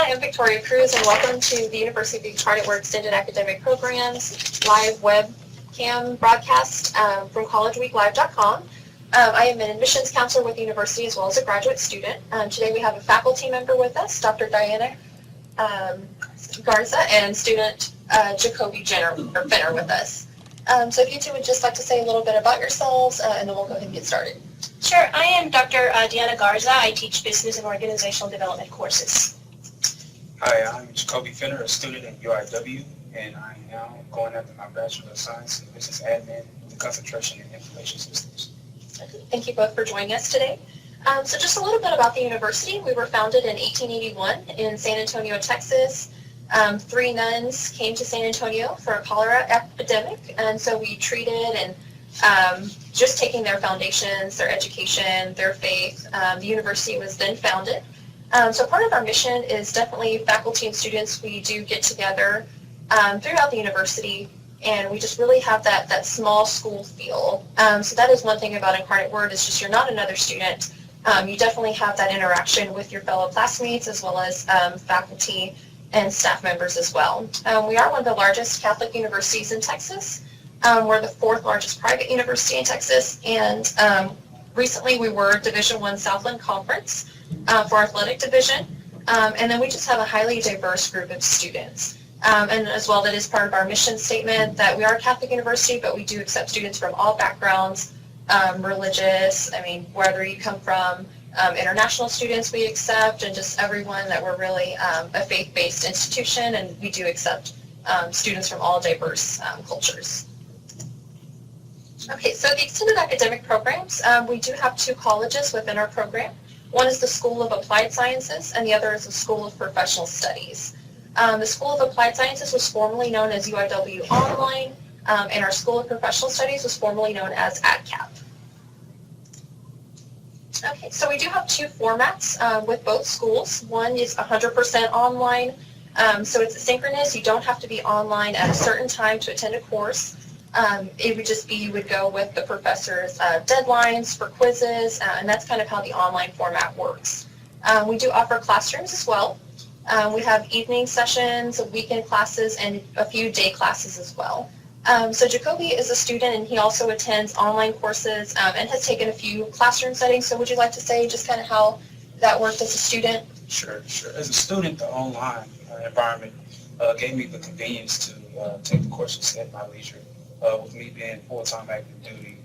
Hi, I'm Victoria Cruz, and welcome to the University of Incarnate Extended Academic Programs live webcam broadcast from collegeweeklive.com. I am an admissions counselor with the university as well as a graduate student. Today we have a faculty member with us, Dr. Diana Garza, and student Jacoby Finner with us. So if you two would just like to say a little bit about yourselves, and then we'll go ahead and get started. Sure. I am Dr. Diana Garza. I teach business and organizational development courses. Hi, I'm Jacoby Finner, a student at UIW, and I am now going after my Bachelor of Science in Business Admin with a concentration in Information Systems. Thank you both for joining us today. So just a little bit about the university. We were founded in 1881 in San Antonio, Texas. 3 nuns came to San Antonio for a cholera epidemic, and so we treated and just taking their foundations, their education, their faith. The university was then founded. So part of our mission is definitely faculty and students. We do get together throughout the university, and we just really have that small school feel. So that is one thing about Incarnate Word, is just you're not another student. You definitely have that interaction with your fellow classmates as well as faculty and staff members as well. We are one of the largest Catholic universities in Texas. We're the 4th largest private university in Texas, and recently we were Division I Southland Conference for our athletic division, and then we just have a highly diverse group of students. And as well, that is part of our mission statement, that we are a Catholic university, but we do accept students from all backgrounds, religious, wherever you come from, international students we accept, and just everyone, that we're really a faith-based institution, and we do accept students from all diverse cultures. Okay, so the extended academic programs, we do have 2 colleges within our program. One is the School of Applied Sciences, and the other is the School of Professional Studies. The School of Applied Sciences was formerly known as UIW Online, and our School of Professional Studies was formerly known as ADCAP. Okay, so we do have 2 formats with both schools. One is 100% online, so it's asynchronous. You don't have to be online at a certain time to attend a course. It would just be you would go with the professor's deadlines for quizzes, and that's kind of how the online format works. We do offer classrooms as well. We have evening sessions, weekend classes, and a few day classes as well. So Jacoby is a student, and he also attends online courses and has taken a few classroom settings. So would you like to say just kind of how that worked as a student? Sure. As a student, the online environment gave me the convenience to take the courses at my leisure. With me being full-time active duty,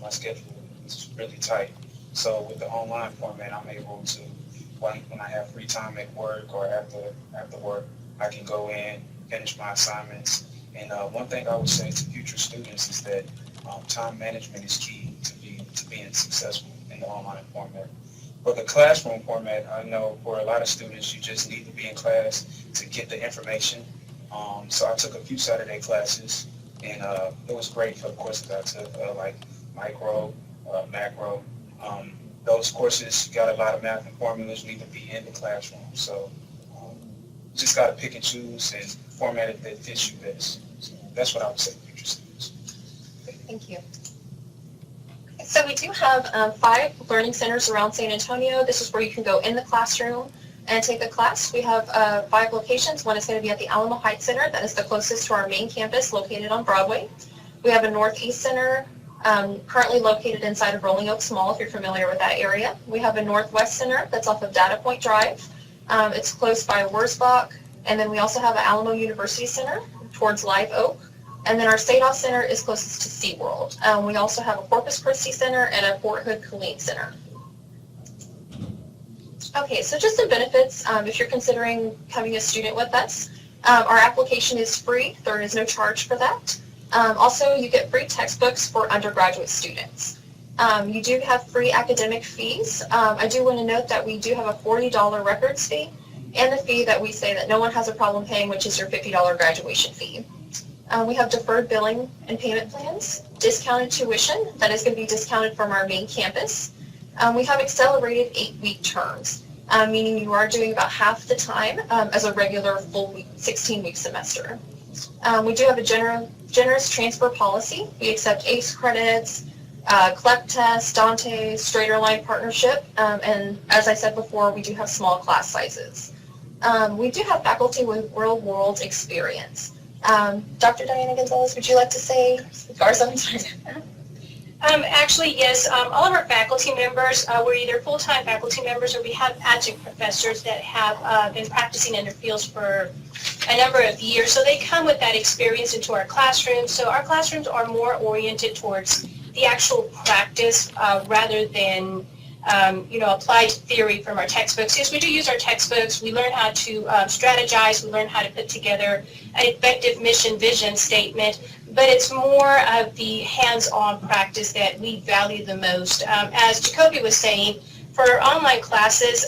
my schedule is really tight. So with the online format, I'm able to, when I have free time at work or after work, I can go in, finish my assignments. And one thing I would say to future students is that time management is key to being successful in the online format. For the classroom format, I know for a lot of students, you just need to be in class to get the information. So I took a few Saturday classes, and it was great for the courses I took, like micro, macro. Those courses got a lot of math and formulas, need to be in the classroom. So just got to pick and choose and format it that fits you best. So that's what I would say to future students. Thank you. So we do have 5 learning centers around San Antonio. This is where you can go in the classroom and take a class. We have 5 locations. One is going to be at the Alamo Heights Center. That is the closest to our main campus, located on Broadway. We have a Northeast Center, currently located inside of Rolling Oaks Mall, if you're familiar with that area. We have a Northwest Center that's off of Data Point Drive. It's close by Wurzbach. And then we also have an Alamo University Center towards Live Oak. And then our State Center is closest to SeaWorld. We also have a Corpus Christi Center and a Fort Hood-Killeen Center. Okay, so just some benefits if you're considering becoming a student with us. Our application is free. There is no charge for that. Also, you get free textbooks for undergraduate students. You do have free academic fees. I do want to note that we do have a $40 records fee and the fee that we say that no one has a problem paying, which is your $50 graduation fee. We have deferred billing and payment plans, discounted tuition, that is going to be discounted from our main campus. We have accelerated 8-week terms, meaning you are doing about half the time as a regular full 16-week semester. We do have a generous transfer policy. We accept ACE credits, CLEP test, Dante, straighter line partnership, and as I said before, we do have small class sizes. We do have faculty with real-world experience. Dr. Diana Gonzalez, would you like to say, Garza, I'm sorry. Actually, yes. All of our faculty members, we're either full-time faculty members or we have adjunct professors that have been practicing in their fields for a number of years. So they come with that experience into our classrooms. So our classrooms are more oriented towards the actual practice rather than applied theory from our textbooks. Yes, we do use our textbooks. We learn how to strategize. We learn how to put together an effective mission vision statement, but it's more of the hands-on practice that we value the most. As Jacoby was saying, for online classes,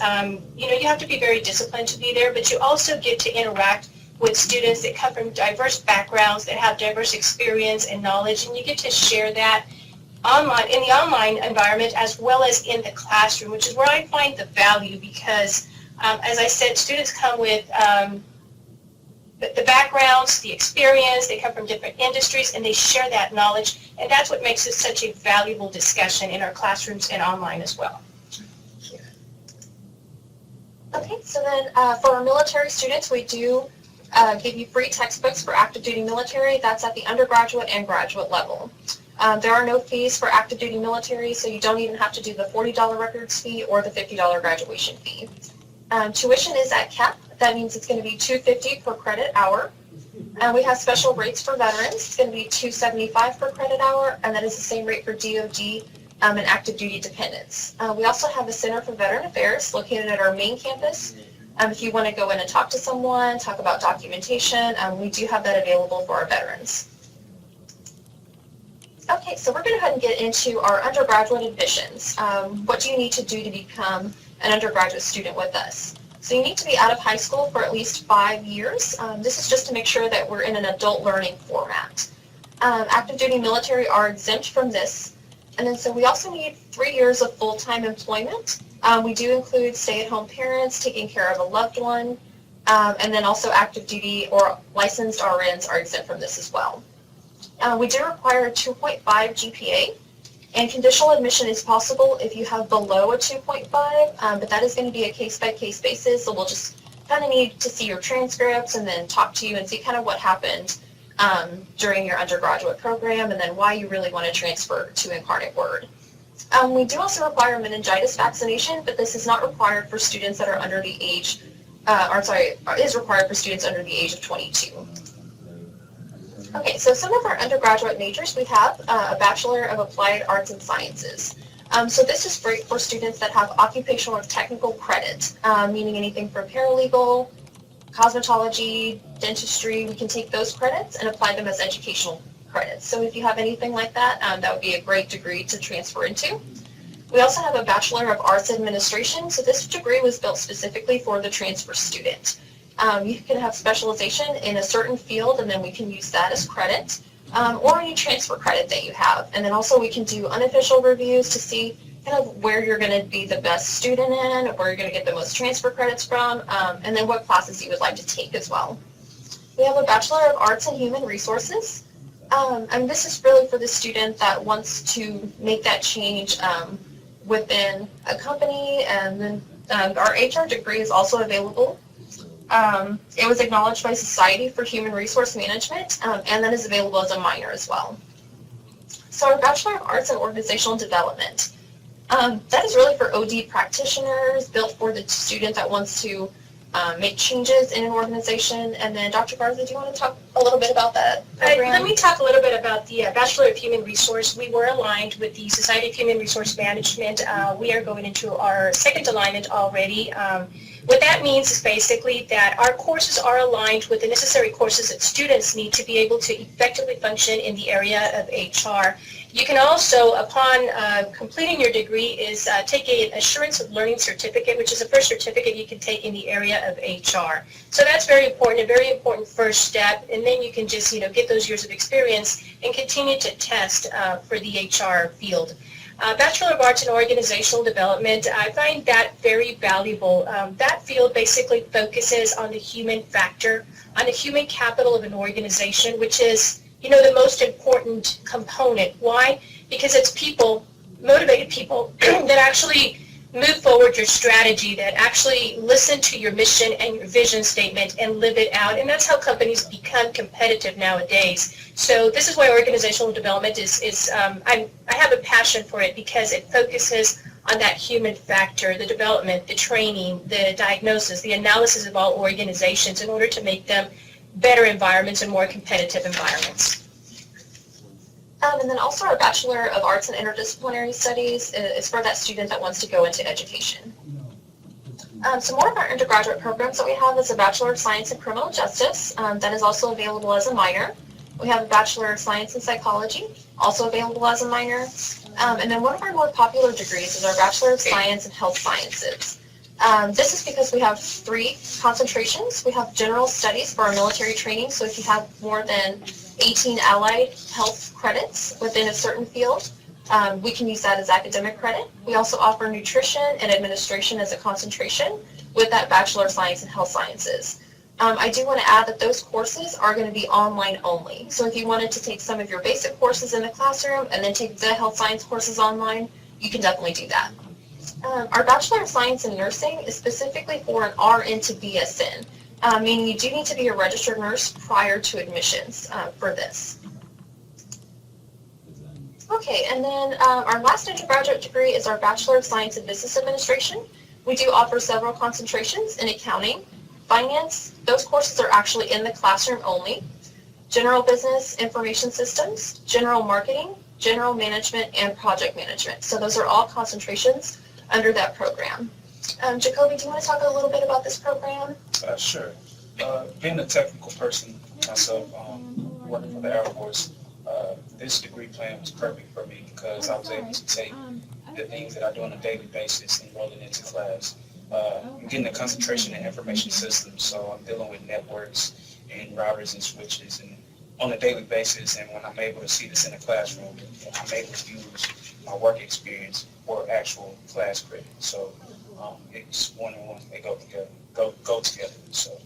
you have to be very disciplined to be there, but you also get to interact with students that come from diverse backgrounds, that have diverse experience and knowledge, and you get to share that online, in the online environment as well as in the classroom, which is where I find the value because, as I said, students come with the backgrounds, the experience, they come from different industries, and they share that knowledge, and that's what makes it such a valuable discussion in our classrooms and online as well. Okay, so then for our military students, we do give you free textbooks for active duty military. That's at the undergraduate and graduate level. There are no fees for active duty military, so you don't even have to do the $40 records fee or the $50 graduation fee. Tuition is at cap. That means it's going to be $250 per credit hour. We have special rates for veterans. It's going to be $275 per credit hour, and that is the same rate for DoD and active duty dependents. We also have a Center for Veteran Affairs located at our main campus. If you want to go in and talk to someone, talk about documentation, we do have that available for our veterans. Okay, so we're going to go ahead and get into our undergraduate admissions. What do you need to do to become an undergraduate student with us? So you need to be out of high school for at least 5 years. This is just to make sure that we're in an adult learning format. Active duty military are exempt from this. And then so we also need 3 years of full-time employment. We do include stay-at-home parents taking care of a loved one. And then also active duty or licensed RNs are exempt from this as well. We do require a 2.5 GPA, and conditional admission is possible if you have below a 2.5, but that is going to be a case-by-case basis, so we'll just kind of need to see your transcripts and then talk to you and see kind of what happened during your undergraduate program and then why you really want to transfer to Incarnate Word. We do also require meningitis vaccination, but this is not required for students that are under the age, is required for students under the age of 22. Okay, so some of our undergraduate majors, we have a Bachelor of Applied Arts and Sciences. So this is great for students that have occupational or technical credit, meaning anything from paralegal, cosmetology, dentistry. We can take those credits and apply them as educational credits. So if you have anything like that, that would be a great degree to transfer into. We also have a Bachelor of Arts Administration. So this degree was built specifically for the transfer student. You can have specialization in a certain field, and then we can use that as credit, or any transfer credit that you have. And then also we can do unofficial reviews to see kind of where you're going to be the best student in, where you're going to get the most transfer credits from, and then what classes you would like to take as well. We have a Bachelor of Arts in Human Resources, and this is really for the student that wants to make that change within a company, and then our HR degree is also available. It was acknowledged by Society for Human Resource Management, and that is available as a minor as well. So our Bachelor of Arts in Organizational Development, that is really for OD practitioners, built for the student that wants to make changes in an organization. And then Dr. Garza, do you want to talk a little bit about that program? Let me talk a little bit about the Bachelor of Human Resource. We were aligned with the Society of Human Resource Management. We are going into our second alignment already. What that means is basically that our courses are aligned with the necessary courses that students need to be able to effectively function in the area of HR. You can also, upon completing your degree, take an Assurance of Learning certificate, which is the first certificate you can take in the area of HR. So that's very important, a very important first step, and then you can just get those years of experience and continue to test for the HR field. Bachelor of Arts in Organizational Development, I find that very valuable. That field basically focuses on the human factor, on the human capital of an organization, which is the most important component. Why? Because it's people, motivated people, that actually move forward your strategy, that actually listen to your mission and your vision statement and live it out. And that's how companies become competitive nowadays. So this is why organizational development I have a passion for it, because it focuses on that human factor, the development, the training, the diagnosis, the analysis of all organizations in order to make them better environments and more competitive environments. And then also our Bachelor of Arts in Interdisciplinary Studies is for that student that wants to go into education. So more of our undergraduate programs that we have is a Bachelor of Science in Criminal Justice that is also available as a minor. We have a Bachelor of Science in Psychology, also available as a minor. And then one of our more popular degrees is our Bachelor of Science in Health Sciences. This is because we have 3 concentrations. We have general studies for our military training, so if you have more than 18 allied health credits within a certain field, we can use that as academic credit. We also offer nutrition and administration as a concentration with that Bachelor of Science in Health Sciences. I do want to add that those courses are going to be online only. So if you wanted to take some of your basic courses in the classroom and then take the health science courses online, you can definitely do that. Our Bachelor of Science in Nursing is specifically for an RN to BSN, meaning you do need to be a registered nurse prior to admissions for this. Okay, and then our last undergraduate degree is our Bachelor of Science in Business Administration. We do offer several concentrations in accounting, finance. Those courses are actually in the classroom only. General business, information systems, general marketing, general management, and project management. So those are all concentrations under that program. Jacoby, do you want to talk a little bit about this program? Sure. Being a technical person myself, working for the Air Force, this degree plan was perfect for me because I was able to take the things that I do on a daily basis and roll it into class. I'm getting a concentration in information systems, so I'm dealing with networks and routers and switches and on a daily basis, and when I'm able to see this in the classroom, I'm able to use my work experience for actual class credit. So it's one and one, they go together. So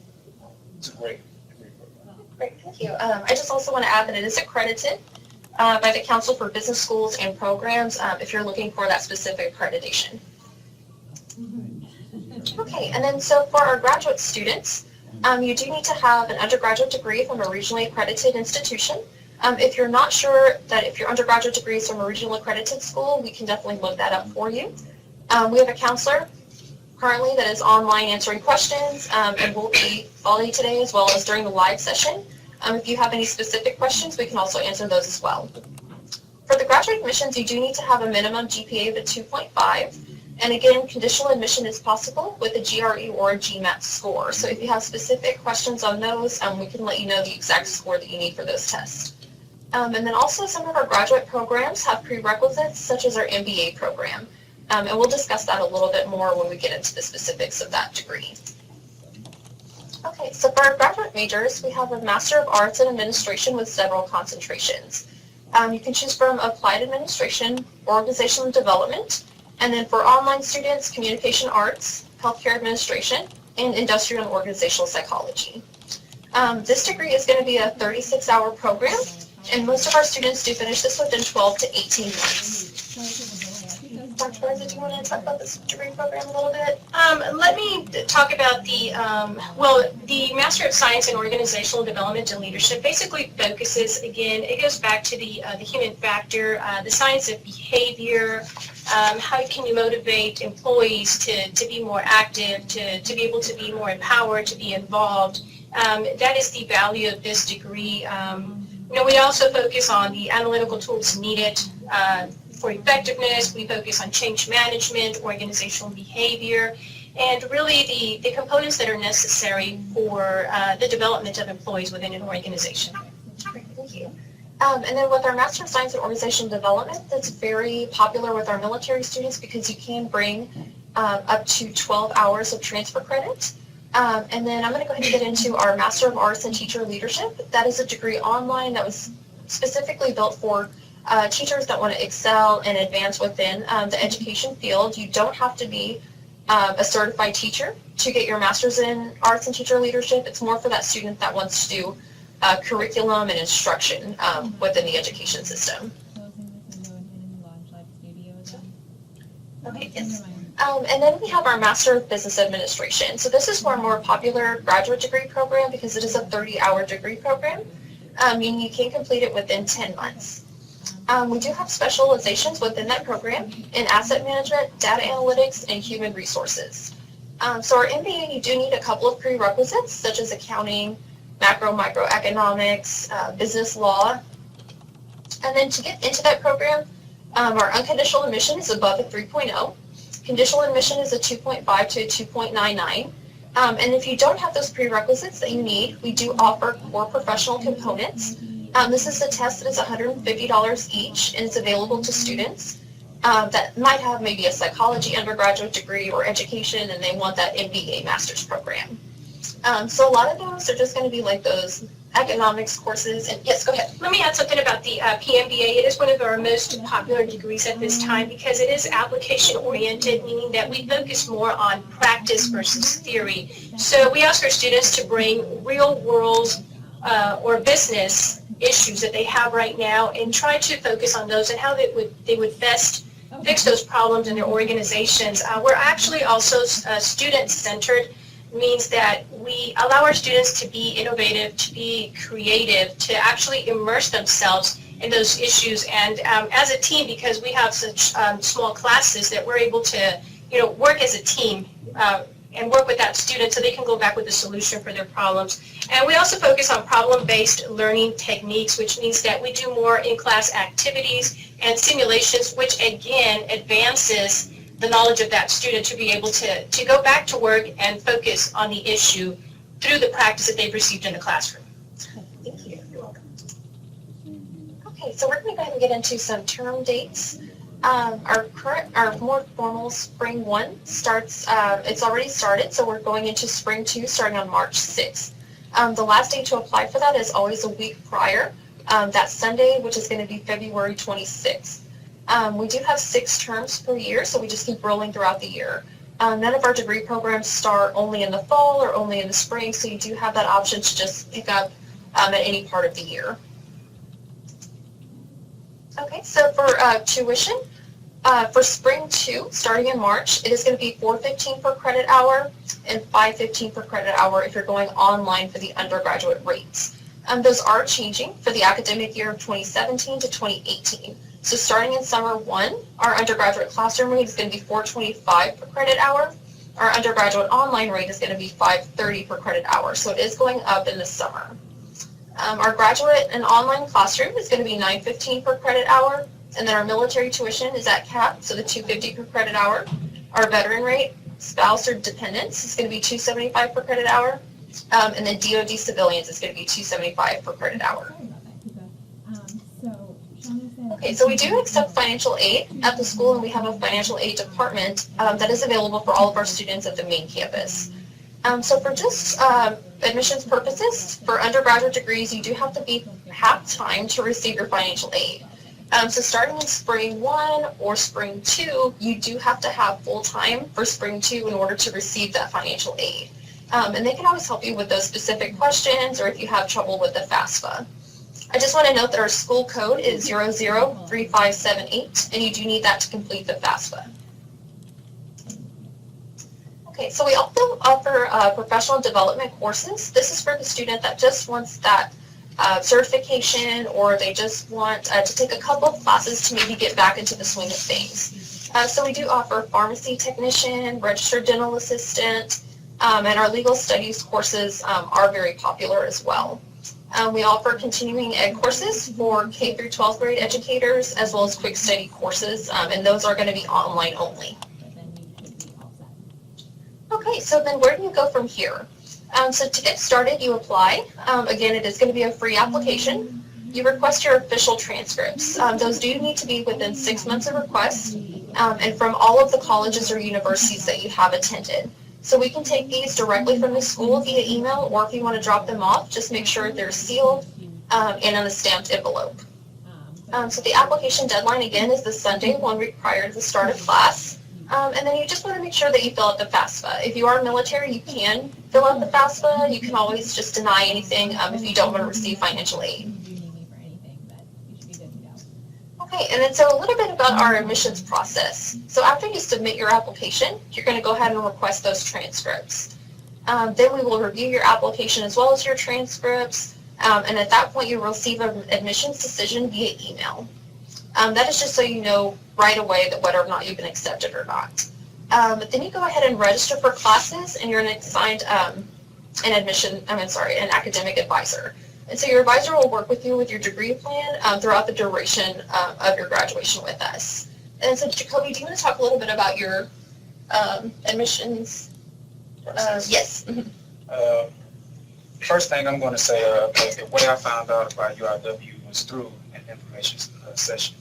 it's a great degree program. Great, thank you. I just also want to add that it is accredited by the Council for Business Schools and Programs if you're looking for that specific accreditation. Okay, and then so for our graduate students, you do need to have an undergraduate degree from a regionally accredited institution. If you're not sure that if your undergraduate degree is from a regionally accredited school, we can definitely look that up for you. We have a counselor currently that is online answering questions and will be following today as well as during the live session. If you have any specific questions, we can also answer those as well. For the graduate admissions, you do need to have a minimum GPA of a 2.5. And again, conditional admission is possible with a GRE or a GMAT score. So if you have specific questions on those, we can let you know the exact score that you need for those tests. And then also some of our graduate programs have prerequisites, such as our MBA program. And we'll discuss that a little bit more when we get into the specifics of that degree. Okay, so for our graduate majors, we have a Master of Arts in Administration with several concentrations. You can choose from Applied Administration, Organizational Development, and then for online students, Communication Arts, Healthcare Administration, and Industrial and Organizational Psychology. This degree is going to be a 36-hour program, and most of our students do finish this within 12 to 18 months. Dr. Garza, do you want to talk about this degree program a little bit? Let me talk about the Master of Science in Organizational Development and Leadership basically focuses, again, it goes back to the human factor, the science of behavior, how can you motivate employees to be more active, to be able to be more empowered, to be involved. That is the value of this degree. We also focus on the analytical tools needed for effectiveness. We focus on change management, organizational behavior, and really the components that are necessary for the development of employees within an organization. Great, thank you. And then with our Master of Science in Organizational Development, that's very popular with our military students because you can bring up to 12 hours of transfer credit. And then I'm going to go ahead and get into our Master of Arts in Teacher Leadership. That is a degree online that was specifically built for teachers that want to excel and advance within the education field. You don't have to be a certified teacher to get your Master's in Arts and Teacher Leadership. It's more for that student that wants to do curriculum and instruction within the education system. Okay, yes. And then we have our Master of Business Administration. So this is for a more popular graduate degree program because it is a 30-hour degree program, meaning you can complete it within 10 months. We do have specializations within that program in asset management, data analytics, and human resources. So our MBA, you do need a couple of prerequisites, such as accounting, microeconomics, business law. And then to get into that program, our unconditional admission is above a 3.0. Conditional admission is a 2.5 to a 2.99. And if you don't have those prerequisites that you need, we do offer core professional components. This is a test that is $150 each, and it's available to students that might have maybe a psychology undergraduate degree or education, and they want that MBA master's program. So a lot of those are just going to be like those economics courses. And yes, go ahead. Let me add something about the PMBA. It is one of our most popular degrees at this time because it is application oriented, meaning that we focus more on practice versus theory. So we ask our students to bring real world or business issues that they have right now and try to focus on those and how they would best fix those problems in their organizations. We're actually also student-centered, means that we allow our students to be innovative, to be creative, to actually immerse themselves in those issues. And as a team, because we have such small classes, that we're able to, work as a team and work with that student so they can go back with a solution for their problems. And we also focus on problem-based learning techniques, which means that we do more in-class activities and simulations, which again advances the knowledge of that student to be able to go back to work and focus on the issue through the practice that they've received in the classroom. Thank you. You're welcome. Okay, so we're going to go ahead and get into some term dates. Our more formal Spring 1 starts, it's already started, so we're going into Spring 2 starting on March 6th. The last day to apply for that is always a week prior, that Sunday, which is going to be February 26th. We do have 6 terms per year, so we just keep rolling throughout the year. None of our degree programs start only in the fall or only in the spring, so you do have that option to just pick up at any part of the year. Okay, so for tuition, for Spring 2, starting in March, it is going to be $4.15 per credit hour and $5.15 per credit hour if you're going online for the undergraduate rates. Those are changing for the academic year of 2017 to 2018. So starting in Summer 1, our undergraduate classroom rate is going to be $4.25 per credit hour. Our undergraduate online rate is going to be $5.30 per credit hour. So it is going up in the summer. Our graduate and online classroom is going to be $9.15 per credit hour. And then our military tuition is at cap, so the $2.50 per credit hour. Our veteran rate, spouse or dependents, is going to be $2.75 per credit hour. And then DoD civilians is going to be $2.75 per credit hour. Okay, so we do accept financial aid at the school, and we have a financial aid department that is available for all of our students at the main campus. So for just admissions purposes, for undergraduate degrees, you do have to be half-time to receive your financial aid. So starting in Spring 1 or Spring 2, you do have to have full-time for Spring 2 in order to receive that financial aid. And they can always help you with those specific questions or if you have trouble with the FAFSA. I just want to note that our school code is 003578, and you do need that to complete the FAFSA. Okay, so we also offer professional development courses. This is for the student that just wants that certification, or they just want to take a couple of classes to maybe get back into the swing of things. So we do offer pharmacy technician, registered dental assistant, and our legal studies courses are very popular as well. We offer continuing ed courses for K through 12th grade educators, as well as quick study courses, and those are going to be online only. Okay, so then where do you go from here? So to get started, you apply. Again, it is going to be a free application. You request your official transcripts. Those do need to be within 6 months of request, and from all of the colleges or universities that you have attended. So we can take these directly from the school via email, or if you want to drop them off, just make sure they're sealed and in a stamped envelope. So the application deadline, again, is the Sunday, 1 week prior to the start of class. And then you just want to make sure that you fill out the FAFSA. If you are military, you can fill out the FAFSA. You can always just deny anything if you don't want to receive financial aid. Okay, Okay, and then so a little bit about our admissions process. So after you submit your application, you're going to go ahead and request those transcripts. Then we will review your application as well as your transcripts, and at that point you will receive an admissions decision via email. That is just so you know right away that whether or not you've been accepted or not. But then you go ahead and register for classes, and you're assigned an academic advisor. And so your advisor will work with you with your degree plan throughout the duration of your graduation with us. And so, Jacoby, do you want to talk a little bit about your admissions? Yes. First thing I'm going to say, the way I found out about UIW was through an information session.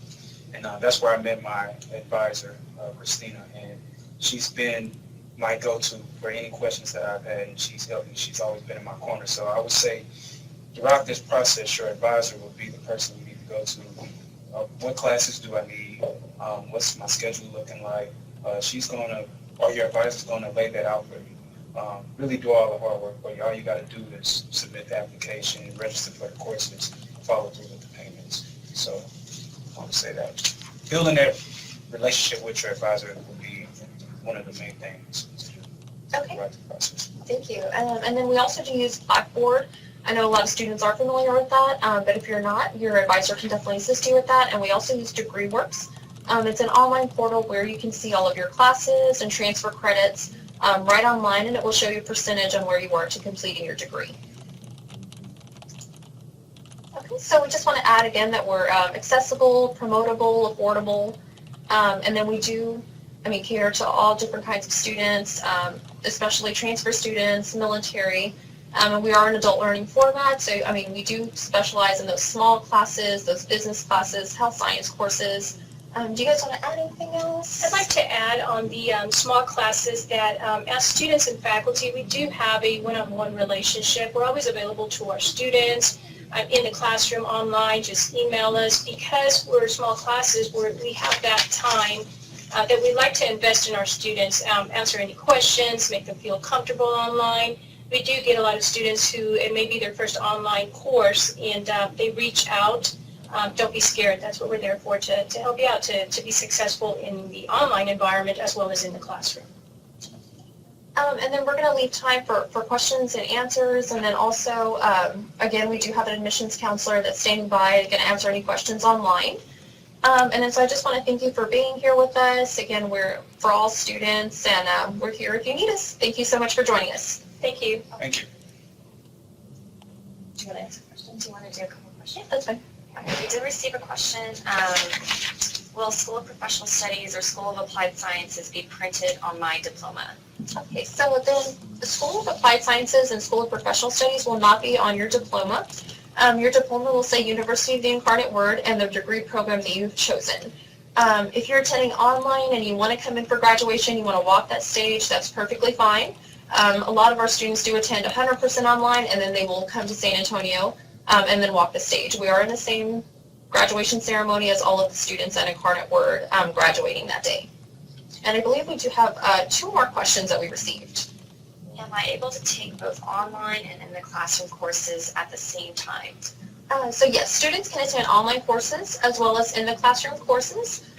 And that's where I met my advisor, Christina, and she's been my go-to for any questions that I've had, and she's helped me. She's always been in my corner. So I would say throughout this process, your advisor will be the person you need to go to. What classes do I need? What's my schedule looking like? Your advisor's going to lay that out for you. Really do all the hard work for you. All you got to do is submit the application, register for the courses, follow through with the payments. So I want to say that building that relationship with your advisor will be one of the main things to do throughout the process. Thank you. And then we also do use Blackboard. I know a lot of students are familiar with that, but if you're not, your advisor can definitely assist you with that. And we also use DegreeWorks. It's an online portal where you can see all of your classes and transfer credits right online, and it will show you a percentage on where you are to completing your degree. Okay, so we just want to add again that we're accessible, promotable, affordable, and then we do cater to all different kinds of students, especially transfer students, military. And we are an adult learning format, so we do specialize in those small classes, those business classes, health science courses. Do you guys want to add anything else? I'd like to add on the small classes that as students and faculty, we do have a one-on-one relationship. We're always available to our students in the classroom, online, just email us. Because we're small classes, we have that time that we like to invest in our students, answer any questions, make them feel comfortable online. We do get a lot of students who it may be their first online course, and they reach out. Don't be scared. That's what we're there for, to help you out to be successful in the online environment as well as in the classroom. And then we're going to leave time for questions and answers. And then also, again, we do have an admissions counselor that's standing by and going to answer any questions online. And then so I just want to thank you for being here with us. Again, we're for all students, and we're here if you need us. Thank you so much for joining us. Thank you. Thank you. Do you want to answer questions? Do you want to do a couple questions? Yeah, that's fine. Okay, we did receive a question. Will School of Professional Studies or School of Applied Sciences be printed on my diploma? Okay, so within the School of Applied Sciences and School of Professional Studies will not be on your diploma. Your diploma will say University of the Incarnate Word and the degree program that you've chosen. If you're attending online and you want to come in for graduation, you want to walk that stage, that's perfectly fine. A lot of our students do attend 100% online, and then they will come to San Antonio and then walk the stage. We are in the same graduation ceremony as all of the students at Incarnate Word graduating that day. And I believe we do have 2 more questions that we received. Am I able to take both online and in the classroom courses at the same time? So yes, students can attend online courses as well as in the classroom courses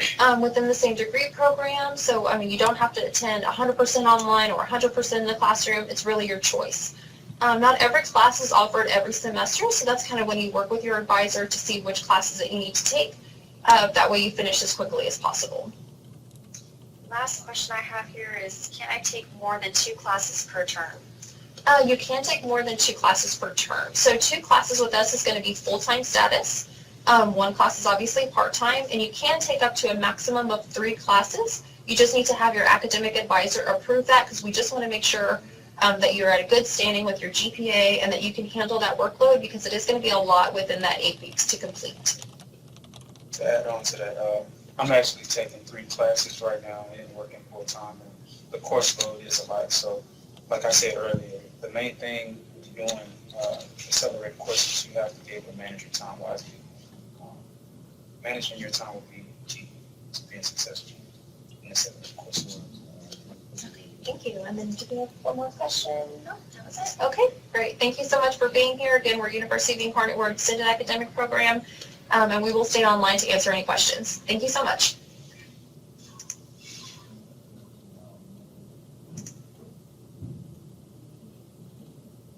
within the same degree program. So you don't have to attend 100% online or 100% in the classroom. It's really your choice. Not every class is offered every semester, so that's kind of when you work with your advisor to see which classes that you need to take. That way you finish as quickly as possible. Last question I have here is, can I take more than 2 classes per term? You can take more than 2 classes per term. So 2 classes with us is going to be full-time status. 1 class is obviously part-time, and you can take up to a maximum of 3 classes. You just need to have your academic advisor approve that, because we just want to make sure that you're at a good standing with your GPA and that you can handle that workload, because it is going to be a lot within that 8 weeks to complete. To add on to that, I'm actually taking 3 classes right now and working full-time, and the course load is a lot. So like I said earlier, the main thing with doing accelerated courses, you have to be able to manage your time wisely. Managing your time will be key to being successful in accelerated courses. Okay, thank you. And then do we have 1 more question? No, that was it. Okay, great. Thank you so much for being here. Again, we're University of the Incarnate Word Extended Academic Program. and we will stay online to answer any questions. Thank you so much.